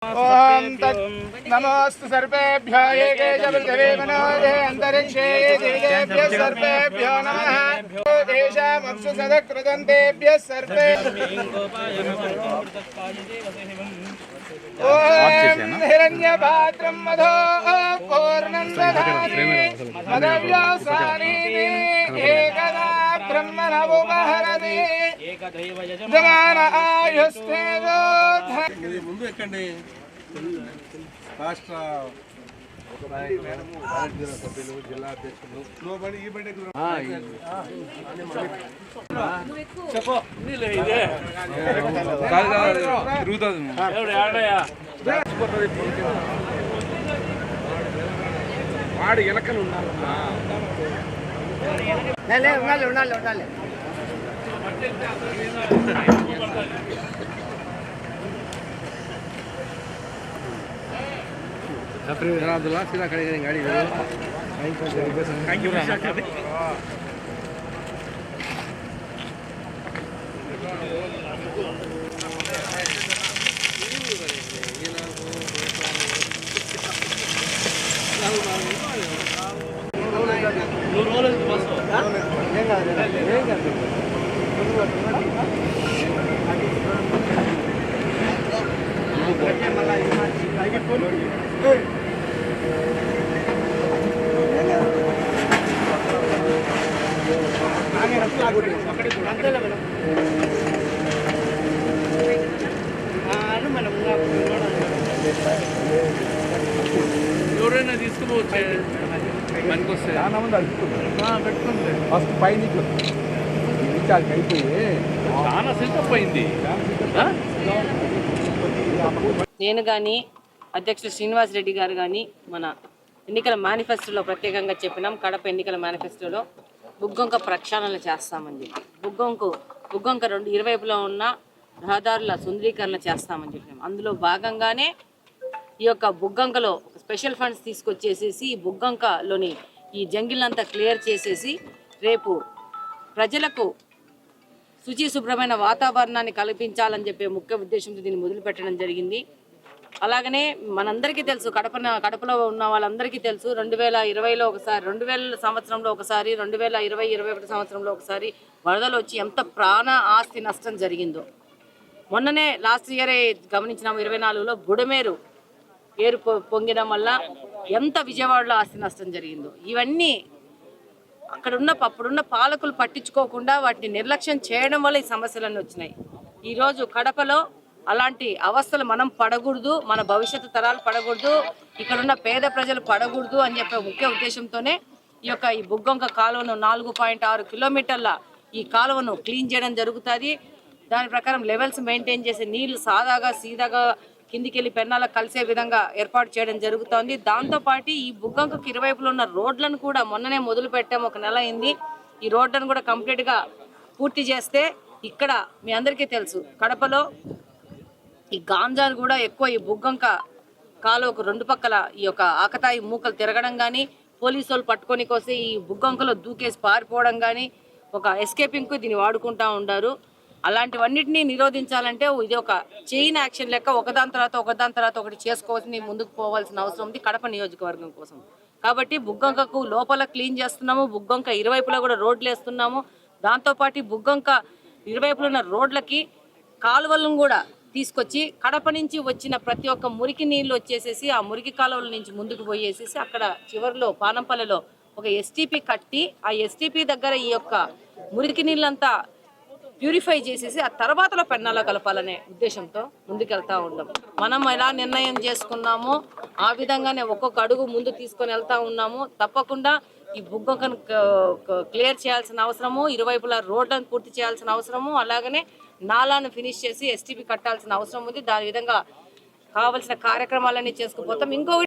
ओम नमोस्तु सर्पेभ्यो एके च पृथिवी मनोजे अंतरिक्षे दिव्येभ्यः सर्पेभ्यो नमः तेषामप्सु सदकृतन्तेभ्यः सर्पे ओम हिरण्यपात्रं मधो पूर्णं दधाति मदव्यासानि एकदा ब्रह्मणमुपहरति जमान आयुस्तेजो ముందు ఎక్కండి రాష్ట్ర సభ్యులు జిల్లా అధ్యక్షులు వాడు ఎలకలు ఉండాలి अब्दुल्ला सीधा खड़े करेंगे गाड़ी थैंक यू ఎవరైనా తీసుకుపోవచ్చు మనకు వస్తే చాలా మంది అడుగుతున్నారు పెట్టుకుంటే ఫస్ట్ పైన రీఛార్జ్ అయిపోయి చాలా సెటప్ అయింది. నేను కానీ అధ్యక్షుడు శ్రీనివాస్ రెడ్డి గారు కానీ మన ఎన్నికల మేనిఫెస్టోలో ప్రత్యేకంగా చెప్పినాం. కడప ఎన్నికల మేనిఫెస్టోలో బుగ్గొంక ప్రక్షాళన చేస్తామని చెప్పి బుగ్గొంక ఇరువైపులో ఉన్న రహదారుల సుందరీకరణ చేస్తామని చెప్పినాం. అందులో భాగంగానే ఈ యొక్క బుగ్గొంకలో స్పెషల్ ఫండ్స్ తీసుకొచ్చేసేసి ఈ బుగ్గొంకలోని ఈ జంగిల్నంతా క్లియర్ చేసేసి రేపు ప్రజలకు శుచి శుభ్రమైన వాతావరణాన్ని కల్పించాలని చెప్పే ముఖ్య ఉద్దేశంతో దీన్ని మొదలుపెట్టడం జరిగింది. అలాగనే మనందరికీ తెలుసు, కడపలో ఉన్న వాళ్ళందరికీ తెలుసు, 2020లో ఒకసారి, 2000 సంవత్సరంలో ఒకసారి, 2020-21 సంవత్సరంలో ఒకసారి వరదలు వచ్చి ఎంత ప్రాణ ఆస్తి నష్టం జరిగిందో. మొన్ననే లాస్ట్ ఇయరే గమనించినాము, 24లో బుడమేరు ఏరు పొంగడం వల్ల ఎంత విజయవాడలో ఆస్తి నష్టం జరిగిందో. ఇవన్నీ అప్పుడున్న పాలకులు పట్టించుకోకుండా వాటిని నిర్లక్ష్యం చేయడం వల్ల ఈ సమస్యలన్నీ వచ్చినాయి. ఈరోజు కడపలో అలాంటి అవస్థలు మనం పడకూడదు, మన భవిష్యత్తు తరాలు పడకూడదు, ఇక్కడున్న పేద ప్రజలు పడకూడదు అని చెప్పే ముఖ్య ఉద్దేశంతోనే ఈ బుగ్గొంక కాలువను 4.6 కిలోమీటర్ల ఈ కాలువను క్లీన్ చేయడం జరుగుతుంది. దాని ప్రకారం లెవెల్స్ మెయింటైన్ చేసే నీళ్లు సీదాగా కిందికి వెళ్ళి పెన్నాలకు కలిసే విధంగా ఏర్పాటు చేయడం జరుగుతోంది. దాంతోపాటు ఈ బుగ్గొంకకు ఇరువైపులో ఉన్న రోడ్లను కూడా మొన్ననే మొదలు పెట్టాము, 1 నెల అయింది. ఈ రోడ్లను కూడా కంప్లీట్గా పూర్తి చేస్తే ఇక్కడ మీ అందరికీ తెలుసు, కడపలో ఈ గాంజాలు కూడా ఎక్కువ ఈ బుగ్గొంక కాలువకు 2 పక్కల ఈ యొక్క ఆకతాయి మూకలు తిరగడం కానీ, పోలీసు వాళ్ళు పట్టుకొని కోసి ఈ బుగ్గొంకలో దూకేసి పారిపోవడం కానీ, ఒక ఎస్కేపింగ్కు దీన్ని వాడుకుంటూ ఉంటారు. అలాంటివన్నిటినీ నిరోధించాలంటే ఇది ఒక చైన్ యాక్షన్ లెక్క ఒకదాని తర్వాత ఒకటి చేసుకోవాల్సి ముందుకు పోవాల్సిన అవసరం ఉంది కడప నియోజకవర్గం కోసం. కాబట్టి బుగ్గొంకకు లోపల క్లీన్ చేస్తున్నాము, బుగ్గొంక ఇరువైపులా కూడా రోడ్లు వేస్తున్నాము. దాంతోపాటు బుగ్గొంక ఇరువైపులో ఉన్న రోడ్లకి కాలువలను కూడా తీసుకొచ్చి కడప నుంచి వచ్చిన ప్రతి ఒక్క మురికి నీళ్ళు వచ్చేసేసి ఆ మురికి కాలువల నుంచి ముందుకు పోయేసేసి అక్కడ చివరిలో పానంపల్లిలో ఒక ఎస్టీపీ కట్టి ఆ ఎస్టీపీ దగ్గర ఈ యొక్క మురికి నీళ్ళంతా ప్యూరిఫై చేసేసి ఆ తర్వాతలో పెన్నాలో కలపాలనే ఉద్దేశంతో ముందుకెళ్తా ఉన్నాం. మనం ఎలా నిర్ణయం చేసుకున్నామో ఆ విధంగానే ఒక్కొక్క అడుగు ముందు తీసుకొని వెళ్తా ఉన్నాము. తప్పకుండా ఈ బుగ్గొంకను క్లియర్ చేయాల్సిన అవసరము, ఇరువైపులా రోడ్లను పూర్తి చేయాల్సిన అవసరము, అలాగనే నాలాను ఫినిష్ చేసి ఎస్టీపీ కట్టాల్సిన అవసరం ఉంది. దాని విధంగా కావాల్సిన కార్యక్రమాలన్నీ చేసుకుపోతాం. ఇంకొకటి